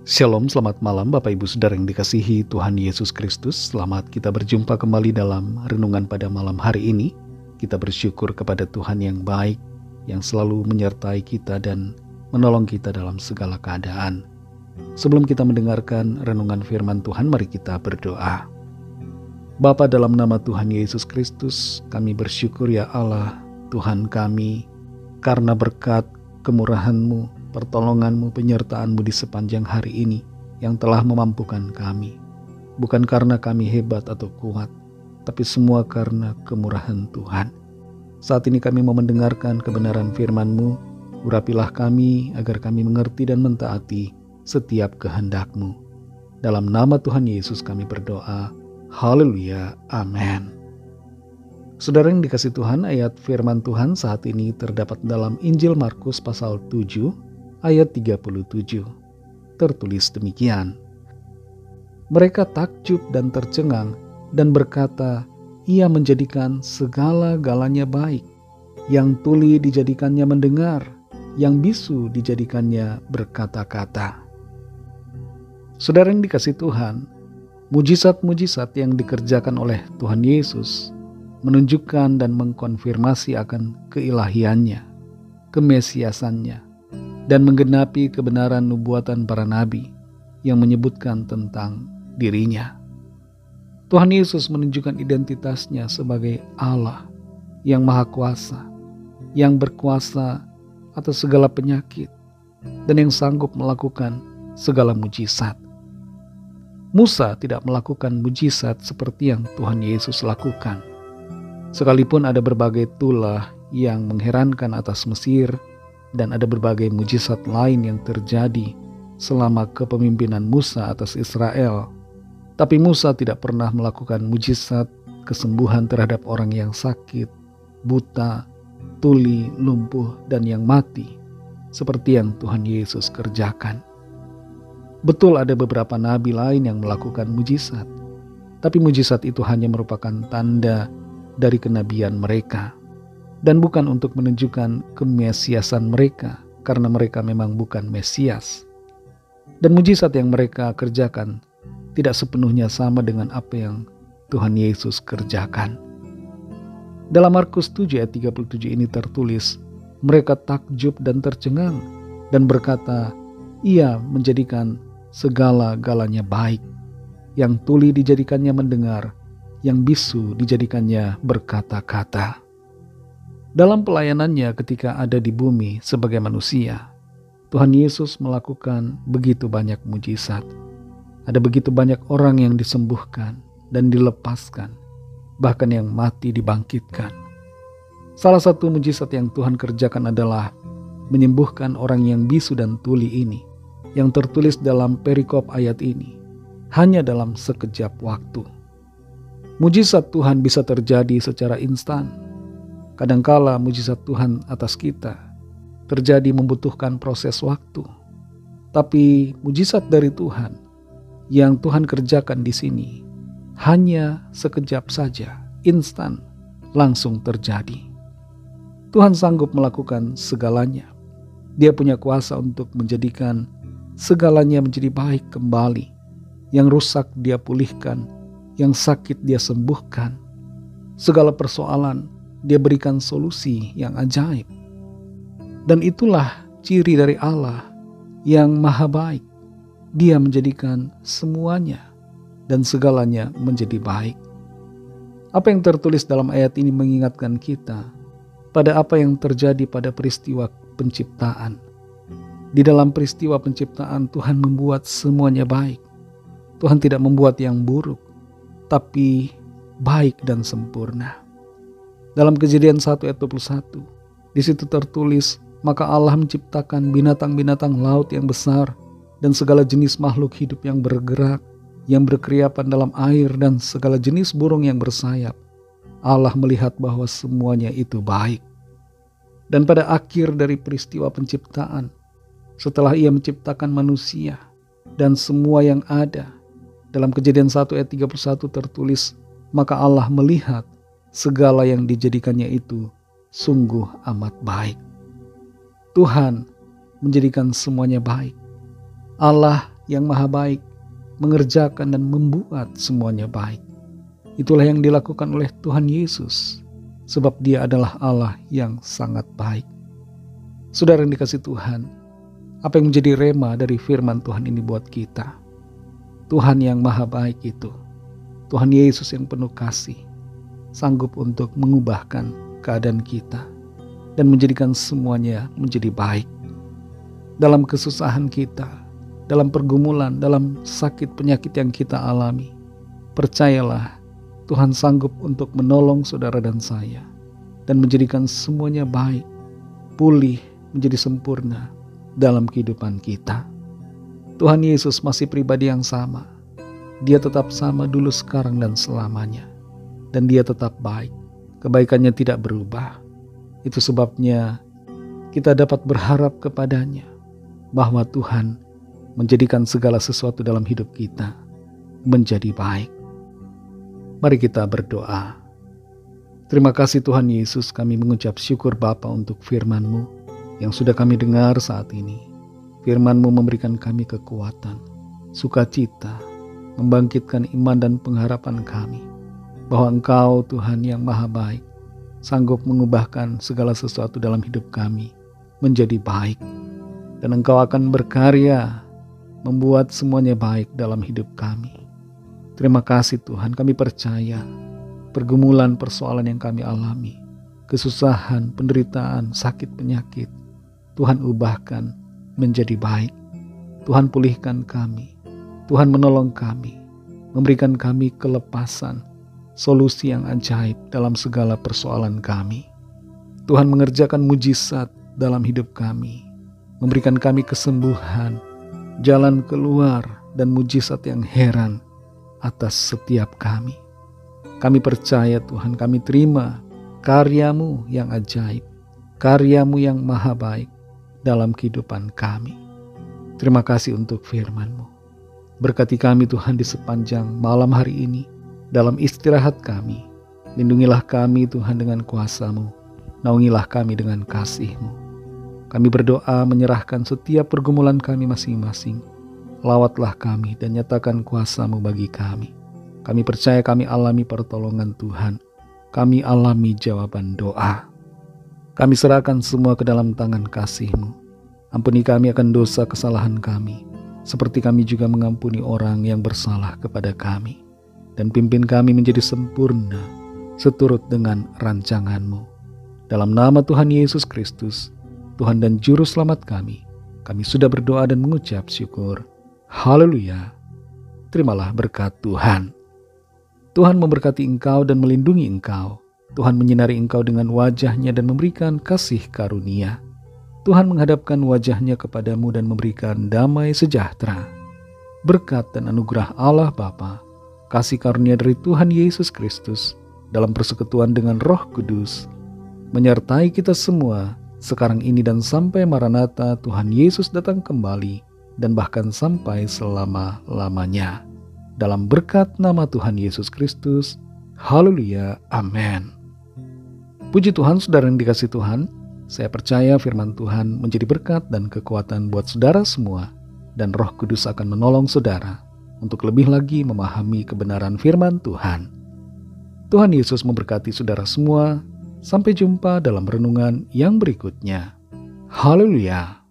Shalom, selamat malam Bapak Ibu Saudara yang dikasihi Tuhan Yesus Kristus. Selamat kita berjumpa kembali dalam renungan pada malam hari ini. Kita bersyukur kepada Tuhan yang baik, yang selalu menyertai kita dan menolong kita dalam segala keadaan. Sebelum kita mendengarkan renungan firman Tuhan, mari kita berdoa. Bapa, dalam nama Tuhan Yesus Kristus, kami bersyukur ya Allah, Tuhan kami, karena berkat kemurahan-Mu, pertolongan-Mu, penyertaan-Mu di sepanjang hari ini yang telah memampukan kami. Bukan karena kami hebat atau kuat, tapi semua karena kemurahan Tuhan. Saat ini kami mau mendengarkan kebenaran firman-Mu. Urapilah kami agar kami mengerti dan mentaati setiap kehendak-Mu. Dalam nama Tuhan Yesus kami berdoa. Haleluya. Amin. Saudara yang dikasih Tuhan, ayat firman Tuhan saat ini terdapat dalam Injil Markus pasal 7 ayat 37. Tertulis demikian. Mereka takjub dan tercengang dan berkata, Ia menjadikan segala-galanya baik. Yang tuli dijadikannya mendengar, yang bisu dijadikannya berkata-kata. Saudara yang dikasih Tuhan, mujizat-mujizat yang dikerjakan oleh Tuhan Yesus menunjukkan dan mengkonfirmasi akan keilahiannya, kemesiasannya, dan menggenapi kebenaran nubuatan para nabi yang menyebutkan tentang dirinya. Tuhan Yesus menunjukkan identitasnya sebagai Allah yang Maha Kuasa, yang berkuasa atas segala penyakit, dan yang sanggup melakukan segala mujizat. Musa tidak melakukan mujizat seperti yang Tuhan Yesus lakukan. Sekalipun ada berbagai tulah yang mengherankan atas Mesir dan ada berbagai mujizat lain yang terjadi selama kepemimpinan Musa atas Israel, tapi Musa tidak pernah melakukan mujizat kesembuhan terhadap orang yang sakit, buta, tuli, lumpuh, dan yang mati, seperti yang Tuhan Yesus kerjakan. Betul ada beberapa nabi lain yang melakukan mujizat, tapi mujizat itu hanya merupakan tanda dari kenabian mereka, dan bukan untuk menunjukkan kemesiasan mereka, karena mereka memang bukan Mesias. Dan mujizat yang mereka kerjakan tidak sepenuhnya sama dengan apa yang Tuhan Yesus kerjakan. Dalam Markus 7 ayat 37 ini tertulis, mereka takjub dan tercengang dan berkata, Ia menjadikan segala-galanya baik. Yang tuli dijadikannya mendengar, yang bisu dijadikannya berkata-kata. Dalam pelayanannya ketika ada di bumi sebagai manusia, Tuhan Yesus melakukan begitu banyak mujizat. Ada begitu banyak orang yang disembuhkan dan dilepaskan, bahkan yang mati dibangkitkan. Salah satu mujizat yang Tuhan kerjakan adalah menyembuhkan orang yang bisu dan tuli ini, yang tertulis dalam perikop ayat ini, hanya dalam sekejap waktu. Mujizat Tuhan bisa terjadi secara instan. Kadangkala mujizat Tuhan atas kita terjadi membutuhkan proses waktu. Tapi mujizat dari Tuhan yang Tuhan kerjakan di sini hanya sekejap saja, instan, langsung terjadi. Tuhan sanggup melakukan segalanya. Dia punya kuasa untuk menjadikan segalanya menjadi baik kembali. Yang rusak Dia pulihkan, yang sakit Dia sembuhkan. Segala persoalan Dia berikan solusi yang ajaib. Dan itulah ciri dari Allah yang maha baik. Dia menjadikan semuanya dan segalanya menjadi baik. Apa yang tertulis dalam ayat ini mengingatkan kita pada apa yang terjadi pada peristiwa penciptaan. Di dalam peristiwa penciptaan Tuhan membuat semuanya baik. Tuhan tidak membuat yang buruk, tapi baik dan sempurna. Dalam Kejadian 1 ayat 21, di situ tertulis, maka Allah menciptakan binatang-binatang laut yang besar dan segala jenis makhluk hidup yang bergerak, yang berkeriapan dalam air dan segala jenis burung yang bersayap. Allah melihat bahwa semuanya itu baik. Dan pada akhir dari peristiwa penciptaan, setelah Ia menciptakan manusia dan semua yang ada, dalam Kejadian 1 ayat 31 tertulis, maka Allah melihat segala yang dijadikannya itu sungguh amat baik. Tuhan menjadikan semuanya baik. Allah yang maha baik, mengerjakan dan membuat semuanya baik. Itulah yang dilakukan oleh Tuhan Yesus, sebab Dia adalah Allah yang sangat baik. Saudara yang dikasihi Tuhan, apa yang menjadi rema dari firman Tuhan ini buat kita? Tuhan yang maha baik itu, Tuhan Yesus yang penuh kasih, sanggup untuk mengubahkan keadaan kita dan menjadikan semuanya menjadi baik. Dalam kesusahan kita, dalam pergumulan, dalam sakit penyakit yang kita alami, percayalah Tuhan sanggup untuk menolong saudara dan saya dan menjadikan semuanya baik, pulih, menjadi sempurna dalam kehidupan kita. Tuhan Yesus masih pribadi yang sama. Dia tetap sama dulu, sekarang, dan selamanya. Dan Dia tetap baik. Kebaikannya tidak berubah. Itu sebabnya kita dapat berharap kepadanya bahwa Tuhan menjadikan segala sesuatu dalam hidup kita menjadi baik. Mari kita berdoa. Terima kasih Tuhan Yesus, kami mengucap syukur Bapa untuk firman-Mu yang sudah kami dengar saat ini. Firman-Mu memberikan kami kekuatan, sukacita, membangkitkan iman dan pengharapan kami bahwa Engkau Tuhan yang maha baik, sanggup mengubahkan segala sesuatu dalam hidup kami menjadi baik. Dan Engkau akan berkarya membuat semuanya baik dalam hidup kami. Terima kasih Tuhan, kami percaya pergumulan persoalan yang kami alami, kesusahan, penderitaan, sakit, penyakit, Tuhan ubahkan menjadi baik. Tuhan pulihkan kami, Tuhan menolong kami, memberikan kami kelepasan, solusi yang ajaib dalam segala persoalan kami. Tuhan mengerjakan mujizat dalam hidup kami, memberikan kami kesembuhan, jalan keluar, dan mujizat yang heran atas setiap kami. Kami percaya Tuhan, kami terima karya-Mu yang ajaib, karya-Mu yang maha baik dalam kehidupan kami. Terima kasih untuk firman-Mu. Berkati kami Tuhan di sepanjang malam hari ini, dalam istirahat kami. Lindungilah kami Tuhan dengan kuasa-Mu, naungilah kami dengan kasih-Mu. Kami berdoa menyerahkan setiap pergumulan kami masing-masing. Lawatlah kami dan nyatakan kuasa-Mu bagi kami. Kami percaya kami alami pertolongan Tuhan. Kami alami jawaban doa. Kami serahkan semua ke dalam tangan kasih-Mu. Ampuni kami akan dosa kesalahan kami, seperti kami juga mengampuni orang yang bersalah kepada kami. Dan pimpin kami menjadi sempurna, seturut dengan rancangan-Mu. Dalam nama Tuhan Yesus Kristus, Tuhan dan Juru Selamat kami sudah berdoa dan mengucap syukur. Haleluya. Terimalah berkat Tuhan. Tuhan memberkati engkau dan melindungi engkau. Tuhan menyinari engkau dengan wajah-Nya dan memberikan kasih karunia. Tuhan menghadapkan wajah-Nya kepadamu dan memberikan damai sejahtera. Berkat dan anugerah Allah Bapa, kasih karunia dari Tuhan Yesus Kristus dalam persekutuan dengan Roh Kudus menyertai kita semua sekarang ini dan sampai Maranatha Tuhan Yesus datang kembali, dan bahkan sampai selama-lamanya. Dalam berkat nama Tuhan Yesus Kristus. Haleluya. Amin. Puji Tuhan, saudara yang dikasihi Tuhan. Saya percaya firman Tuhan menjadi berkat dan kekuatan buat saudara semua. Dan Roh Kudus akan menolong saudara untuk lebih lagi memahami kebenaran firman Tuhan. Tuhan Yesus memberkati saudara semua. Sampai jumpa dalam renungan yang berikutnya. Haleluya.